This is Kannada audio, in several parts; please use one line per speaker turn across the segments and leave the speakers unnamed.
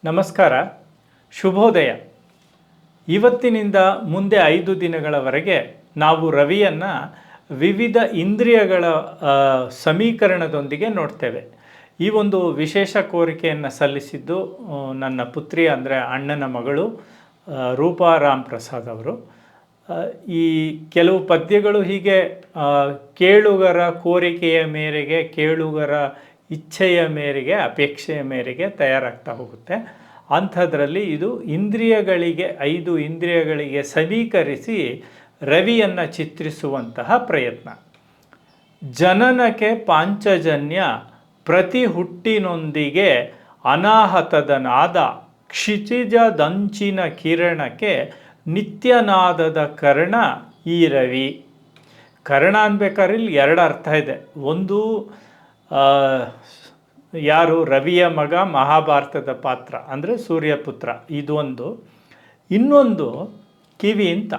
ನಮಸ್ಕಾರ, ಶುಭೋದಯ. ಇವತ್ತಿನಿಂದ ಮುಂದೆ 5 ದಿನಗಳವರೆಗೆ ನಾವು ರವಿಯನ್ನು ವಿವಿಧ ಇಂದ್ರಿಯಗಳ ಸಮೀಕರಣದೊಂದಿಗೆ ನೋಡ್ತೇವೆ. ಈ ಒಂದು ವಿಶೇಷ ಕೋರಿಕೆಯನ್ನು ಸಲ್ಲಿಸಿದ್ದು ನನ್ನ ಪುತ್ರಿ, ಅಂದರೆ ಅಣ್ಣನ ಮಗಳು ರೂಪಾ ರಾಮ್ ಪ್ರಸಾದ್ ಅವರು. ಈ ಕೆಲವು ಪದ್ಯಗಳು ಹೀಗೆ ಕೇಳುಗರ ಕೋರಿಕೆಯ ಮೇರೆಗೆ, ಕೇಳುಗರ ಇಚ್ಛೆಯ ಮೇರೆಗೆ, ಅಪೇಕ್ಷೆಯ ಮೇರೆಗೆ ತಯಾರಾಗ್ತಾ ಹೋಗುತ್ತೆ. ಅಂಥದ್ರಲ್ಲಿ ಇದು ಇಂದ್ರಿಯಗಳಿಗೆ 5 ಇಂದ್ರಿಯಗಳಿಗೆ ಸಮೀಕರಿಸಿ ರವಿಯನ್ನು ಚಿತ್ರಿಸುವಂತಹ ಪ್ರಯತ್ನ. ಜನನಕ್ಕೆ ಪಾಂಚಜನ್ಯ ಪ್ರತಿ ಹುಟ್ಟಿನೊಂದಿಗೆ ಅನಾಹತದ ನಾದ, ಕ್ಷಿತಿಜದಂಚಿನ ಕಿರಣಕ್ಕೆ ನಿತ್ಯನಾದದ ಕರ್ಣ ಈ ರವಿ. ಕರ್ಣ ಅನ್ಬೇಕಾದ್ರೆ ಇಲ್ಲಿ 2 ಅರ್ಥ ಇದೆ. ಒಂದು, ಯಾರು ರವಿಯ ಮಗ, ಮಹಾಭಾರತದ ಪಾತ್ರ ಅಂದರೆ ಸೂರ್ಯಪುತ್ರ, ಇದು ಒಂದು. ಇನ್ನೊಂದು ಕಿವಿ ಅಂತ.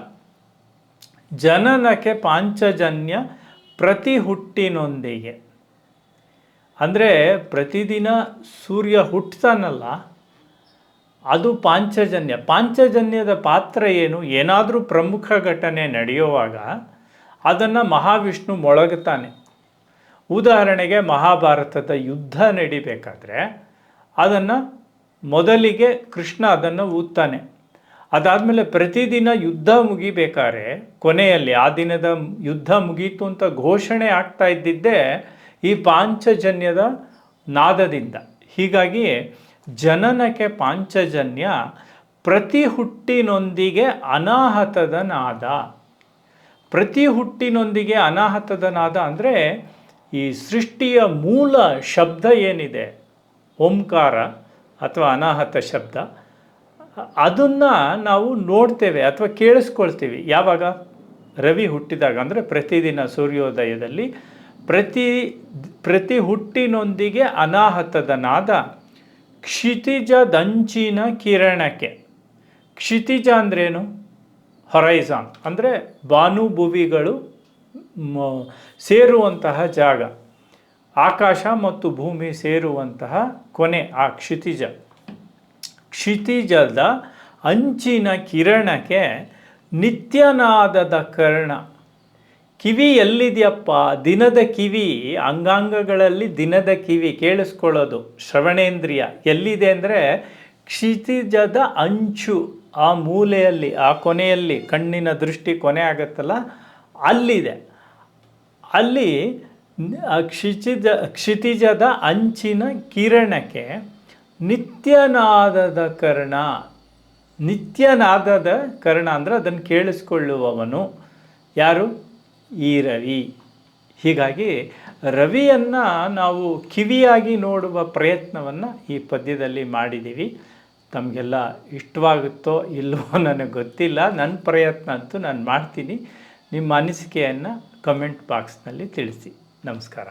ಜನನಕ್ಕೆ ಪಾಂಚಜನ್ಯ ಪ್ರತಿ ಹುಟ್ಟಿನೊಂದಿಗೆ ಅಂದರೆ ಪ್ರತಿದಿನ ಸೂರ್ಯ ಹುಟ್ಟುತ್ತಾನಲ್ಲ, ಅದು ಪಾಂಚಜನ್ಯ. ಪಾಂಚಜನ್ಯದ ಪಾತ್ರ ಏನು? ಏನಾದರೂ ಪ್ರಮುಖ ಘಟನೆ ನಡೆಯುವಾಗ ಅದನ್ನು ಮಹಾವಿಷ್ಣು ಮೊಳಗುತ್ತಾನೆ. ಉದಾಹರಣೆಗೆ ಮಹಾಭಾರತದ ಯುದ್ಧ ನಡಿಬೇಕಾದ್ರೆ ಅದನ್ನು ಮೊದಲಿಗೆ ಕೃಷ್ಣ ಅದನ್ನು ಊದ್ತಾನೆ. ಅದಾದಮೇಲೆ ಪ್ರತಿದಿನ ಯುದ್ಧ ಮುಗಿಬೇಕಾದ್ರೆ ಕೊನೆಯಲ್ಲಿ ಆ ದಿನದ ಯುದ್ಧ ಮುಗೀತು ಅಂತ ಘೋಷಣೆ ಆಗ್ತಾ ಇದ್ದಿದ್ದೇ ಈ ಪಾಂಚಜನ್ಯದ ನಾದದಿಂದ. ಹೀಗಾಗಿ ಜನನಕ್ಕೆ ಪಾಂಚಜನ್ಯ ಪ್ರತಿ ಹುಟ್ಟಿನೊಂದಿಗೆ ಅನಾಹತದ ನಾದ. ಪ್ರತಿ ಹುಟ್ಟಿನೊಂದಿಗೆ ಅನಾಹತದ ನಾದ ಅಂದರೆ ಈ ಸೃಷ್ಟಿಯ ಮೂಲ ಶಬ್ದ ಏನಿದೆ, ಓಂಕಾರ ಅಥವಾ ಅನಾಹತ ಶಬ್ದ, ಅದನ್ನು ನಾವು ನೋಡ್ತೇವೆ ಅಥವಾ ಕೇಳಿಸ್ಕೊಳ್ತೀವಿ. ಯಾವಾಗ? ರವಿ ಹುಟ್ಟಿದಾಗ, ಅಂದರೆ ಪ್ರತಿದಿನ ಸೂರ್ಯೋದಯದಲ್ಲಿ ಪ್ರತಿ ಹುಟ್ಟಿನೊಂದಿಗೆ ಅನಾಹತದ ನಾದ, ಕ್ಷಿತಿಜದಂಚಿನ ಕಿರಣಕ್ಕೆ. ಕ್ಷಿತಿಜ ಅಂದ್ರೇನು? ಹೊರೈಸಾನ್, ಅಂದರೆ ಭಾನುಭುವಿಗಳು ಸೇರುವಂತಹ ಜಾಗ, ಆಕಾಶ ಮತ್ತು ಭೂಮಿ ಸೇರುವಂತಹ ಕೊನೆ, ಆ ಕ್ಷಿತಿಜ. ಕ್ಷಿತಿಜದ ಅಂಚಿನ ಕಿರಣಕ್ಕೆ ನಿತ್ಯನಾದದ ಕರ್ಣ. ಕಿವಿ ಎಲ್ಲಿದೆಯಪ್ಪ? ದಿನದ ಕಿವಿ, ಅಂಗಾಂಗಗಳಲ್ಲಿ ದಿನದ ಕಿವಿ ಕೇಳಿಸ್ಕೊಳ್ಳೋದು, ಶ್ರವಣೇಂದ್ರಿಯ ಎಲ್ಲಿದೆ ಅಂದರೆ ಕ್ಷಿತಿಜದ ಅಂಚು, ಆ ಮೂಲೆಯಲ್ಲಿ, ಆ ಕೊನೆಯಲ್ಲಿ, ಕಣ್ಣಿನ ದೃಷ್ಟಿ ಕೊನೆ ಆಗುತ್ತಲ್ಲ, ಅಲ್ಲಿದೆ. ಅಲ್ಲಿ ಕ್ಷಿತಿಜದ ಅಂಚಿನ ಕಿರಣಕ್ಕೆ ನಿತ್ಯನಾದದ ಕರ್ಣ. ನಿತ್ಯನಾದದ ಕರ್ಣ ಅಂದರೆ ಅದನ್ನು ಕೇಳಿಸ್ಕೊಳ್ಳುವವನು ಯಾರು? ಈ ರವಿ. ಹೀಗಾಗಿ ರವಿಯನ್ನು ನಾವು ಕಿವಿಯಾಗಿ ನೋಡುವ ಪ್ರಯತ್ನವನ್ನು ಈ ಪದ್ಯದಲ್ಲಿ ಮಾಡಿದ್ದೀವಿ. ತಮಗೆಲ್ಲ ಇಷ್ಟವಾಗುತ್ತೋ ಇಲ್ಲವೋ ನನಗೆ ಗೊತ್ತಿಲ್ಲ. ನನ್ನ ಪ್ರಯತ್ನ ಅಂತೂ ನಾನು ಮಾಡ್ತೀನಿ. ನಿಮ್ಮ ಅನಿಸಿಕೆಯನ್ನು ಕಮೆಂಟ್ ಬಾಕ್ಸ್ನಲ್ಲಿ ತಿಳಿಸಿ. ನಮಸ್ಕಾರ.